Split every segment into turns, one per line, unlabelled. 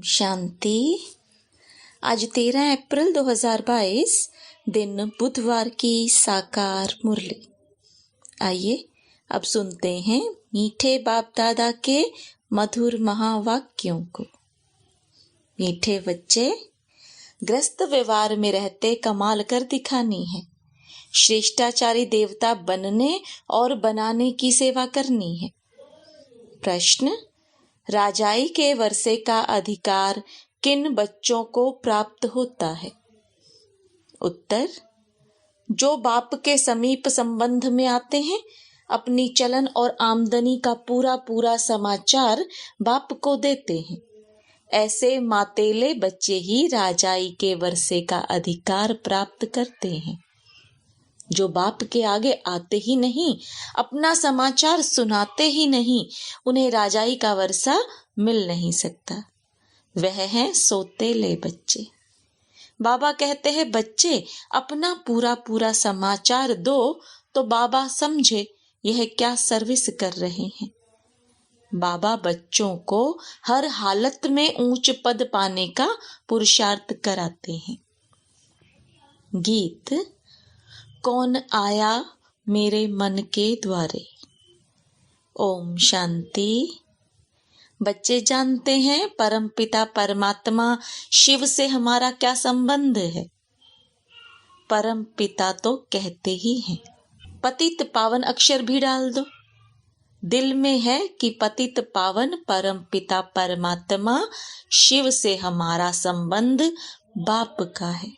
शांति। आज 13 अप्रैल 2022 दिन बुधवार की साकार मुरली। आइए अब सुनते हैं मीठे बाप दादा के मधुर महावाक्यों को। मीठे बच्चे, ग्रस्त व्यवहार में रहते कमाल कर दिखानी है। श्रेष्ठाचारी देवता बनने और बनाने की सेवा करनी है। प्रश्न: राजाई के वर्षे का अधिकार किन बच्चों को प्राप्त होता है? उत्तर: जो बाप के समीप संबंध में आते हैं, अपनी चलन और आमदनी का पूरा समाचार बाप को देते हैं। ऐसे मातेले बच्चे ही राजाई के वर्षे का अधिकार प्राप्त करते हैं। जो बाप के आगे आते ही नहीं, अपना समाचार सुनाते ही नहीं, उन्हें राजाई का वर्षा मिल नहीं सकता। वह हैं सोतेले बच्चे। बाबा कहते हैं, बच्चे अपना पूरा समाचार दो तो बाबा समझे यह क्या सर्विस कर रहे हैं। बाबा बच्चों को हर हालत में ऊंच पद पाने का पुरुषार्थ कराते हैं। गीत: कौन आया मेरे मन के द्वारे। ओम शांति। बच्चे जानते हैं परमपिता परमात्मा शिव से हमारा क्या संबंध है? परमपिता तो कहते ही हैं। पतित पावन अक्षर भी डाल दो। दिल में है कि पतित पावन परमपिता परमात्मा शिव से हमारा संबंध बाप का है।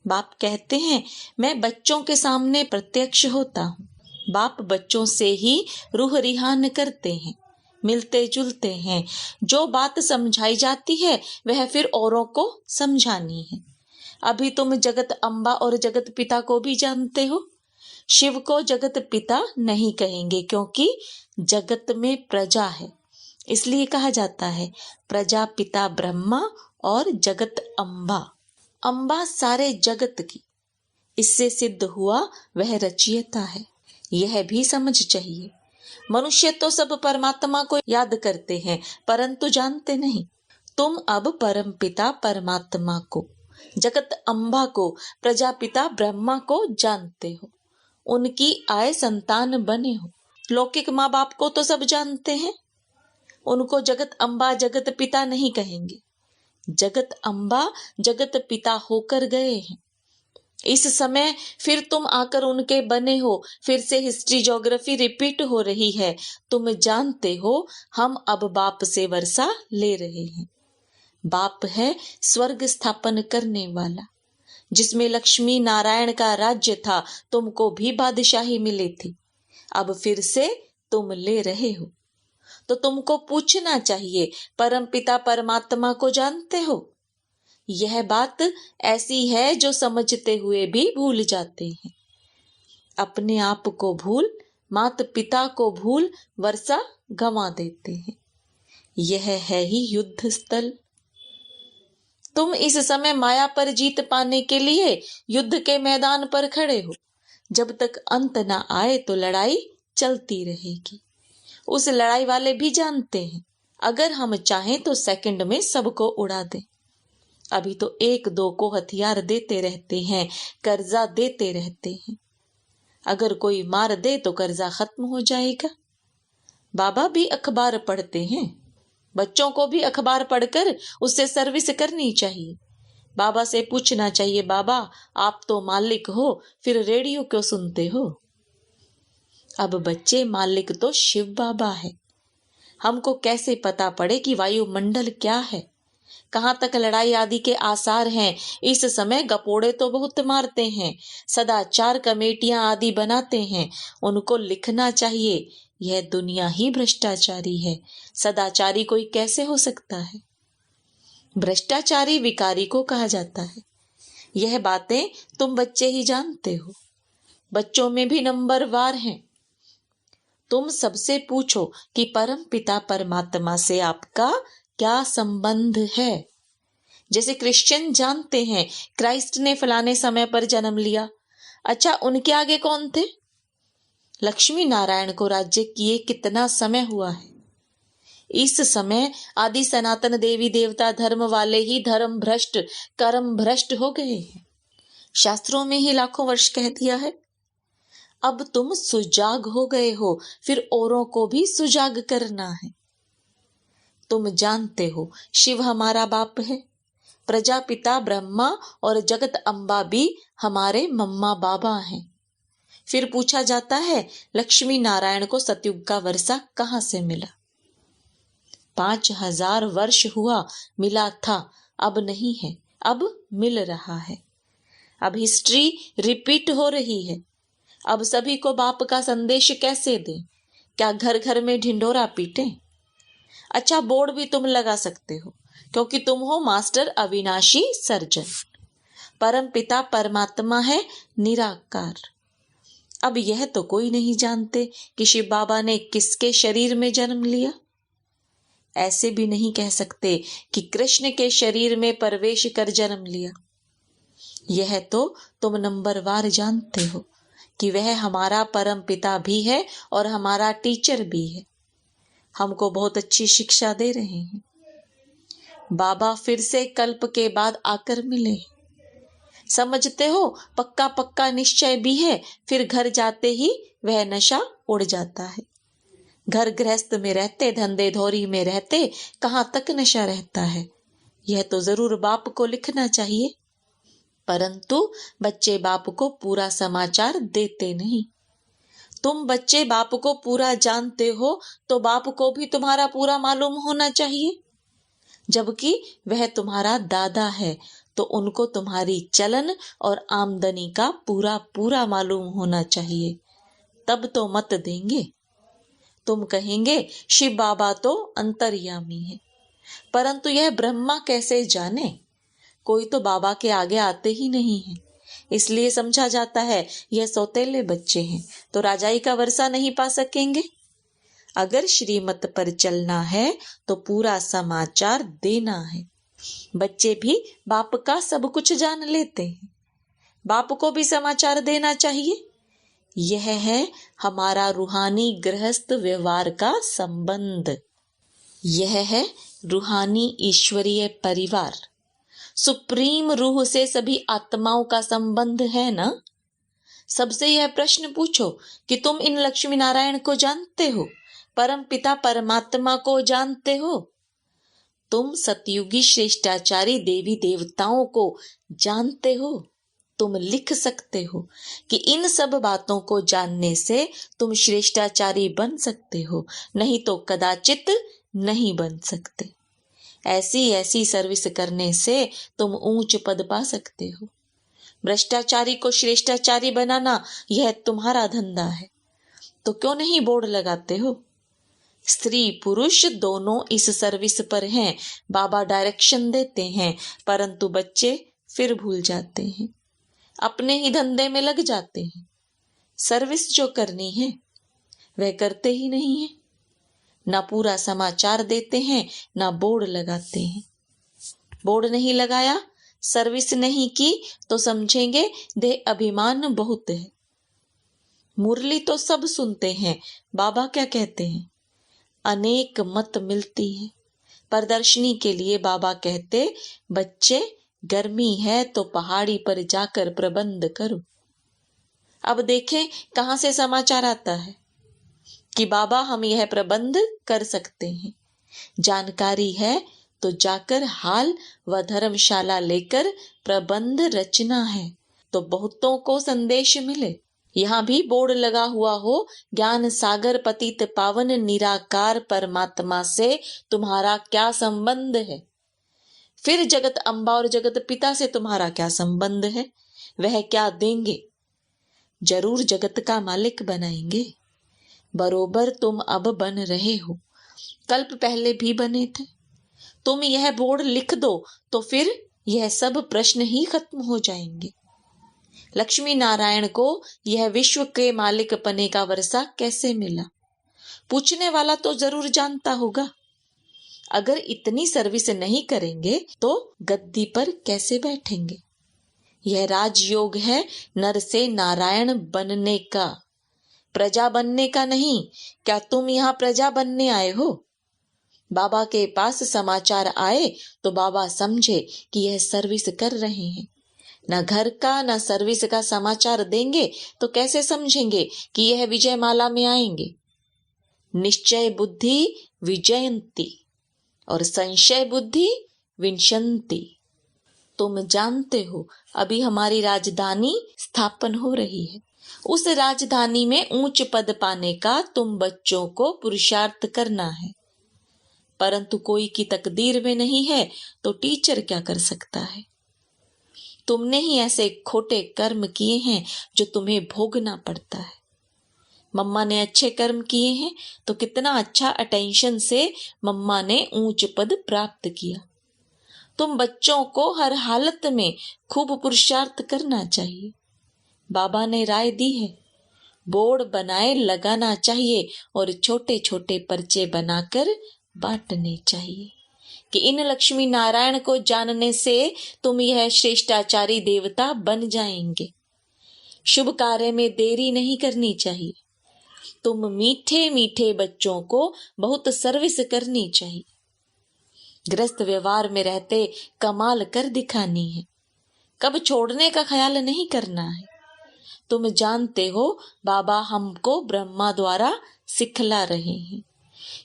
बाप कहते हैं, मैं बच्चों के सामने प्रत्यक्ष होता हूँ। बाप बच्चों से ही रूह रिहान करते हैं, मिलते जुलते हैं। जो बात समझाई जाती है वह फिर औरों को समझानी है। अभी तुम जगत अम्बा और जगत पिता को भी जानते हो। शिव को जगत पिता नहीं कहेंगे क्योंकि जगत में प्रजा है, इसलिए कहा जाता है प्रजापिता ब्रह्मा और जगत अम्बा। अम्बा सारे जगत की। इससे सिद्ध हुआ वह रचयिता है। यह भी समझ चाहिए। मनुष्य तो सब परमात्मा को याद करते हैं परंतु जानते नहीं। तुम अब परमपिता परमात्मा को, जगत अम्बा को, प्रजापिता ब्रह्मा को जानते हो। उनकी आय संतान बने हो। लौकिक माँ बाप को तो सब जानते हैं, उनको जगत अम्बा जगत पिता नहीं कहेंगे। जगत अम्बा जगत पिता होकर गए हैं। इस समय फिर तुम आकर उनके बने हो। फिर से हिस्ट्री ज्योग्राफी रिपीट हो रही है। तुम जानते हो हम अब बाप से वर्षा ले रहे हैं। बाप है स्वर्ग स्थापन करने वाला। जिसमें लक्ष्मी नारायण का राज्य था, तुमको भी बादशाही मिली थी। अब फिर से तुम ले रहे हो तो तुमको पूछना चाहिए, परमपिता परमात्मा को जानते हो? यह बात ऐसी है जो समझते हुए भी भूल जाते हैं। अपने आप को भूल, माता पिता को भूल वर्षा गंवा देते हैं। यह है ही युद्ध स्थल। तुम इस समय माया पर जीत पाने के लिए युद्ध के मैदान पर खड़े हो। जब तक अंत ना आए तो लड़ाई चलती रहेगी। उस लड़ाई वाले भी जानते हैं, अगर हम चाहें तो सेकंड में सबको उड़ा दें। अभी तो एक दो को हथियार देते रहते हैं, कर्जा देते रहते हैं। अगर कोई मार दे तो कर्जा खत्म हो जाएगा। बाबा भी अखबार पढ़ते हैं। बच्चों को भी अखबार पढ़कर उससे सर्विस करनी चाहिए। बाबा से पूछना चाहिए, बाबा आप तो मालिक हो, फिर रेडियो क्यों सुनते हो? अब बच्चे, मालिक तो शिव बाबा है। हमको कैसे पता पड़े कि वायुमंडल क्या है, कहाँ तक लड़ाई आदि के आसार हैं? इस समय गपोड़े तो बहुत मारते हैं, सदाचार कमेटियां आदि बनाते हैं। उनको लिखना चाहिए, यह दुनिया ही भ्रष्टाचारी है। सदाचारी कोई कैसे हो सकता है? भ्रष्टाचारी विकारी को कहा जाता है। यह बातें तुम बच्चे ही जानते हो। बच्चों में भी नंबरवार हैं। तुम सबसे पूछो कि परम पिता परमात्मा से आपका क्या संबंध है? जैसे क्रिश्चियन जानते हैं क्राइस्ट ने फलाने समय पर जन्म लिया। अच्छा, उनके आगे कौन थे? लक्ष्मी नारायण को राज्य किए कितना समय हुआ है? इस समय आदि सनातन देवी देवता धर्म वाले ही धर्म भ्रष्ट, कर्म भ्रष्ट हो गए हैं। शास्त्रों में ही लाखों वर्ष कह दिया है। अब तुम सुजाग हो गए हो, फिर औरों को भी सुजाग करना है। तुम जानते हो शिव हमारा बाप है, प्रजापिता ब्रह्मा और जगत अम्बा भी हमारे मम्मा बाबा हैं। फिर पूछा जाता है लक्ष्मी नारायण को सतयुग का वर्षा कहाँ से मिला? 5000 वर्ष हुआ मिला था, अब नहीं है, अब मिल रहा है। अब हिस्ट्री रिपीट हो रही है। अब सभी को बाप का संदेश कैसे दें? क्या घर घर में ढिंढोरा पीटें? अच्छा, बोर्ड भी तुम लगा सकते हो, क्योंकि तुम हो मास्टर अविनाशी सर्जन। परम पिता परमात्मा है निराकार। अब यह तो कोई नहीं जानते कि शिव बाबा ने किसके शरीर में जन्म लिया। ऐसे भी नहीं कह सकते कि कृष्ण के शरीर में प्रवेश कर जन्म लिया। यह तो तुम नंबरवार जानते हो कि वह हमारा परम पिता भी है और हमारा टीचर भी है। हमको बहुत अच्छी शिक्षा दे रहे हैं। बाबा फिर से कल्प के बाद आकर मिले। समझते हो, पक्का पक्का निश्चय भी है। फिर घर जाते ही वह नशा उड़ जाता है। घर गृहस्थ में रहते, धंधे धौरी में रहते, कहाँ तक नशा रहता है? यह तो जरूर बाप को लिखना चाहिए। परंतु बच्चे बाप को पूरा समाचार देते नहीं। तुम बच्चे बाप को पूरा जानते हो तो बाप को भी तुम्हारा पूरा मालूम होना चाहिए। जबकि वह तुम्हारा दादा है तो उनको तुम्हारी चलन और आमदनी का पूरा पूरा मालूम होना चाहिए। तब तो मत देंगे। तुम कहेंगे शिव बाबा तो अंतर्यामी है, परंतु यह ब्रह्मा कैसे जाने? कोई तो बाबा के आगे आते ही नहीं है, इसलिए समझा जाता है यह सौतेले बच्चे हैं तो राजाई का वर्षा नहीं पा सकेंगे। अगर श्रीमत पर चलना है तो पूरा समाचार देना है। बच्चे भी बाप का सब कुछ जान लेते हैं, बाप को भी समाचार देना चाहिए। यह है हमारा रूहानी गृहस्थ व्यवहार का संबंध। यह है रूहानी ईश्वरीय परिवार। सुप्रीम रूह से सभी आत्माओं का संबंध है ना। सबसे यह प्रश्न पूछो कि तुम इन लक्ष्मी नारायण को जानते हो, परम पिता परमात्मा को जानते हो? तुम सतयुगी श्रेष्ठाचारी देवी देवताओं को जानते हो? तुम लिख सकते हो कि इन सब बातों को जानने से तुम श्रेष्ठाचारी बन सकते हो, नहीं तो कदाचित नहीं बन सकते। ऐसी ऐसी सर्विस करने से तुम ऊंच पद पा सकते हो। भ्रष्टाचारी को श्रेष्ठाचारी बनाना यह तुम्हारा धंधा है, तो क्यों नहीं बोर्ड लगाते हो? स्त्री पुरुष दोनों इस सर्विस पर हैं। बाबा डायरेक्शन देते हैं, परंतु बच्चे फिर भूल जाते हैं, अपने ही धंधे में लग जाते हैं। सर्विस जो करनी है वह करते ही नहीं है। ना पूरा समाचार देते हैं, ना बोर्ड लगाते हैं। बोर्ड नहीं लगाया, सर्विस नहीं की तो समझेंगे देह अभिमान बहुत है। मुरली तो सब सुनते हैं, बाबा क्या कहते हैं? अनेक मत मिलती है। प्रदर्शनी के लिए बाबा कहते, बच्चे गर्मी है तो पहाड़ी पर जाकर प्रबंध करो। अब देखें कहां से समाचार आता है कि बाबा हम यह प्रबंध कर सकते हैं। जानकारी है तो जाकर हाल व धर्मशाला लेकर प्रबंध रचना है तो बहुतों को संदेश मिले। यहाँ भी बोर्ड लगा हुआ हो, ज्ञान सागर पतित पावन निराकार परमात्मा से तुम्हारा क्या संबंध है? फिर जगत अम्बा और जगत पिता से तुम्हारा क्या संबंध है? वह क्या देंगे? जरूर जगत का मालिक बनाएंगे। बरोबर तुम अब बन रहे हो, कल्प पहले भी बने थे। तुम यह बोर्ड लिख दो तो फिर यह सब प्रश्न ही खत्म हो जाएंगे। लक्ष्मी नारायण को यह विश्व के मालिक पने का वर्षा कैसे मिला? पूछने वाला तो जरूर जानता होगा। अगर इतनी सर्विस नहीं करेंगे तो गद्दी पर कैसे बैठेंगे? यह राजयोग है नर से नारायण बनने का, प्रजा बनने का नहीं। क्या तुम यहाँ प्रजा बनने आए हो? बाबा के पास समाचार आए तो बाबा समझे कि यह सर्विस कर रहे हैं। न घर का न सर्विस का समाचार देंगे तो कैसे समझेंगे कि यह विजयमाला में आएंगे। निश्चय बुद्धि विजयंती और संशय बुद्धि विंशंति। तुम जानते हो अभी हमारी राजधानी स्थापन हो रही है। उस राजधानी में ऊंच पद पाने का तुम बच्चों को पुरुषार्थ करना है, परंतु कोई की तकदीर में नहीं है तो टीचर क्या कर सकता है। तुमने ही ऐसे खोटे कर्म किए हैं जो तुम्हें भोगना पड़ता है। मम्मा ने अच्छे कर्म किए हैं तो कितना अच्छा अटेंशन से मम्मा ने ऊंच पद प्राप्त किया। तुम बच्चों को हर हालत में खूब पुरुषार्थ करना चाहिए। बाबा ने राय दी है, बोर्ड बनाए लगाना चाहिए और छोटे छोटे पर्चे बनाकर बांटने चाहिए कि इन लक्ष्मी नारायण को जानने से तुम यह श्रेष्ठाचारी देवता बन जाएंगे। शुभ कार्य में देरी नहीं करनी चाहिए। तुम मीठे मीठे बच्चों को बहुत सर्विस करनी चाहिए। गृहस्थ व्यवहार में रहते कमाल कर दिखानी है, कब छोड़ने का ख्याल नहीं करना है। तुम जानते हो बाबा हमको ब्रह्मा द्वारा सिखला रहे हैं।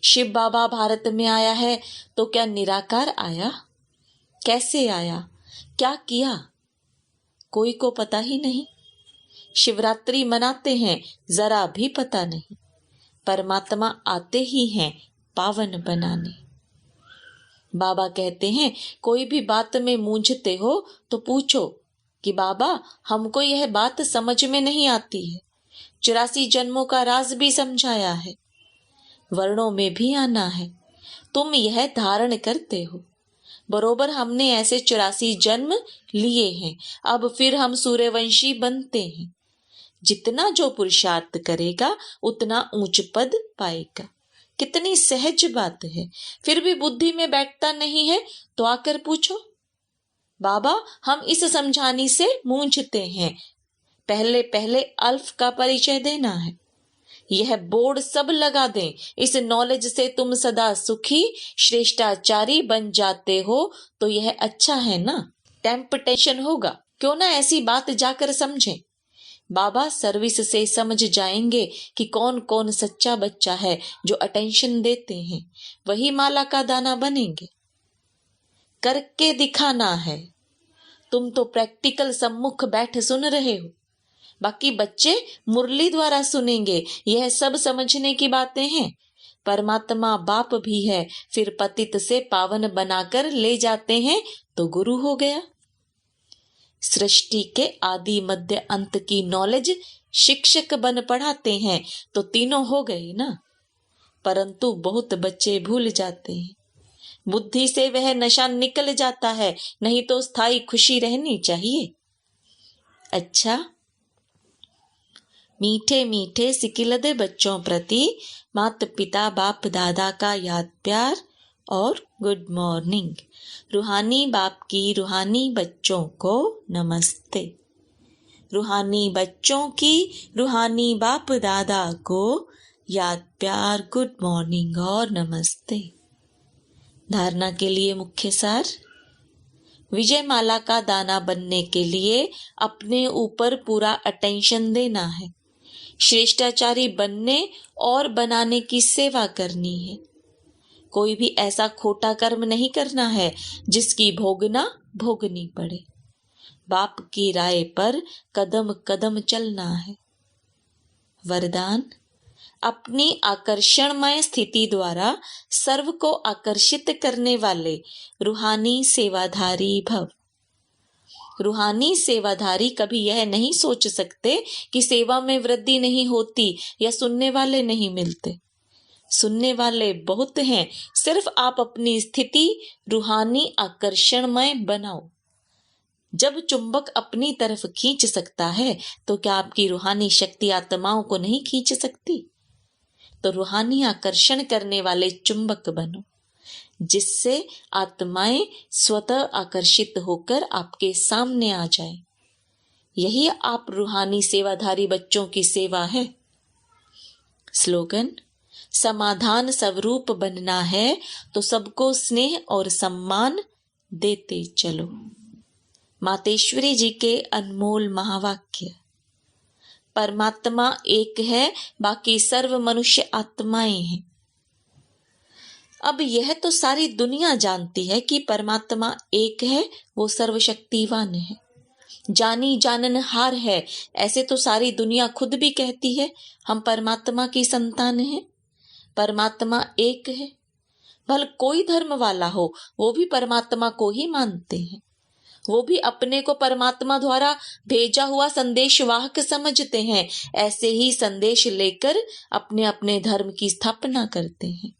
शिव बाबा भारत में आया है तो क्या निराकार आया? कैसे आया? क्या किया? कोई को पता ही नहीं। शिवरात्रि मनाते हैं, जरा भी पता नहीं। परमात्मा आते ही हैं पावन बनाने। बाबा कहते हैं कोई भी बात में मूंझते हो तो पूछो कि बाबा हमको यह बात समझ में नहीं आती है। 84 जन्मों का राज भी समझाया है, वर्णों में भी आना है, तुम यह धारण करते हो। बरोबर हमने ऐसे 84 जन्म लिए हैं, अब फिर हम सूर्यवंशी बनते हैं। जितना जो पुरुषार्थ करेगा उतना ऊंच पद पाएगा। कितनी सहज बात है। फिर भी बुद्धि में बैठता नहीं है तो आकर पूछो, बाबा हम इस समझाने से मूंझते हैं। पहले पहले अल्फ का परिचय देना है। यह बोर्ड सब लगा दें। इस नॉलेज से तुम सदा सुखी श्रेष्ठाचारी बन जाते हो तो यह अच्छा है ना। टेम्पटेशन होगा, क्यों ना ऐसी बात जाकर समझें। बाबा सर्विस से समझ जाएंगे कि कौन कौन सच्चा बच्चा है जो अटेंशन देते हैं, वही माला का दाना बनेंगे। करके दिखाना है। तुम तो प्रैक्टिकल सम्मुख बैठ सुन रहे हो, बाकी बच्चे मुरली द्वारा सुनेंगे। यह सब समझने की बातें हैं। परमात्मा बाप भी है, फिर पतित से पावन बनाकर ले जाते हैं तो गुरु हो गया। सृष्टि के आदि मध्य अंत की नॉलेज शिक्षक बन पढ़ाते हैं तो तीनों हो गए ना। परंतु बहुत बच्चे भूल जाते हैं। बुद्धि से वह नशा निकल जाता है, नहीं तो स्थायी खुशी रहनी चाहिए। अच्छा, मीठे मीठे सिकिलदे बच्चों प्रति माता पिता बाप दादा का याद प्यार और गुड मॉर्निंग। रूहानी बाप की रूहानी बच्चों को नमस्ते। रूहानी बच्चों की रूहानी बाप दादा को याद प्यार गुड मॉर्निंग और नमस्ते। धारणा के लिए मुख्य सार। विजय माला का दाना बनने के लिए अपने ऊपर पूरा अटेंशन देना है। श्रेष्ठाचारी बनने और बनाने की सेवा करनी है। कोई भी ऐसा खोटा कर्म नहीं करना है जिसकी भोगनी पड़े। बाप की राय पर कदम कदम चलना है। वरदान, अपनी आकर्षणमय स्थिति द्वारा सर्व को आकर्षित करने वाले रूहानी सेवाधारी भव। रूहानी सेवाधारी कभी यह नहीं सोच सकते कि सेवा में वृद्धि नहीं होती या सुनने वाले नहीं मिलते। सुनने वाले बहुत हैं, सिर्फ आप अपनी स्थिति रूहानी आकर्षणमय बनाओ। जब चुंबक अपनी तरफ खींच सकता है तो क्या आपकी रूहानी शक्ति आत्माओं को नहीं खींच सकती? तो रूहानी आकर्षण करने वाले चुंबक बनो, जिससे आत्माएं स्वतः आकर्षित होकर आपके सामने आ जाए। यही आप रूहानी सेवाधारी बच्चों की सेवा है। स्लोगन, समाधान स्वरूप बनना है तो सबको स्नेह और सम्मान देते चलो। मातेश्वरी जी के अनमोल महावाक्य। परमात्मा एक है, बाकी सर्व मनुष्य आत्माएं हैं। अब यह तो सारी दुनिया जानती है कि परमात्मा एक है, वो सर्वशक्तिवान है, जानी जाननहार है। ऐसे तो सारी दुनिया खुद भी कहती है हम परमात्मा की संतान हैं। परमात्मा एक है। भल कोई धर्म वाला हो, वो भी परमात्मा को ही मानते हैं। वो भी अपने को परमात्मा द्वारा भेजा हुआ संदेशवाहक समझते हैं। ऐसे ही संदेश लेकर अपने अपने धर्म की स्थापना करते हैं।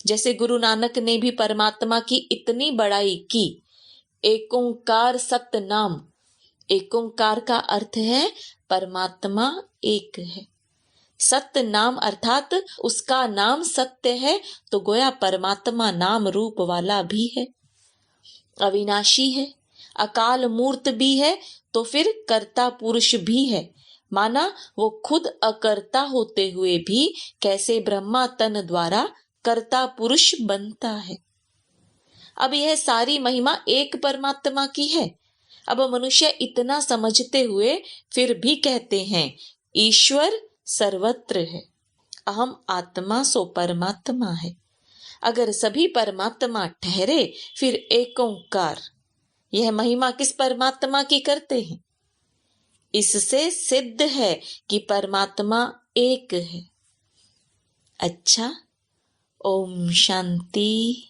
जैसे गुरु नानक ने भी परमात्मा की इतनी बड़ाई की। एक ओंकार सत्य नाम। एक ओंकार का अर्थ है परमात्मा एक है। सत्य नाम अर्थात उसका नाम सत्य है, तो गोया परमात्मा नाम रूप वाला भी है, अविनाशी है, अकाल मूर्त भी है, तो फिर कर्ता पुरुष भी है। माना वो खुद अकर्ता होते हुए भी कैसे ब्रह्मा तन द्वारा कर्ता पुरुष बनता है। अब यह सारी महिमा एक परमात्मा की है। अब मनुष्य इतना समझते हुए फिर भी कहते हैं ईश्वर सर्वत्र है, अहम आत्मा सो परमात्मा है। अगर सभी परमात्मा ठहरे फिर एक ओंकार, यह महिमा किस परमात्मा की करते हैं? इससे सिद्ध है कि परमात्मा एक है। अच्छा, ओम शांति।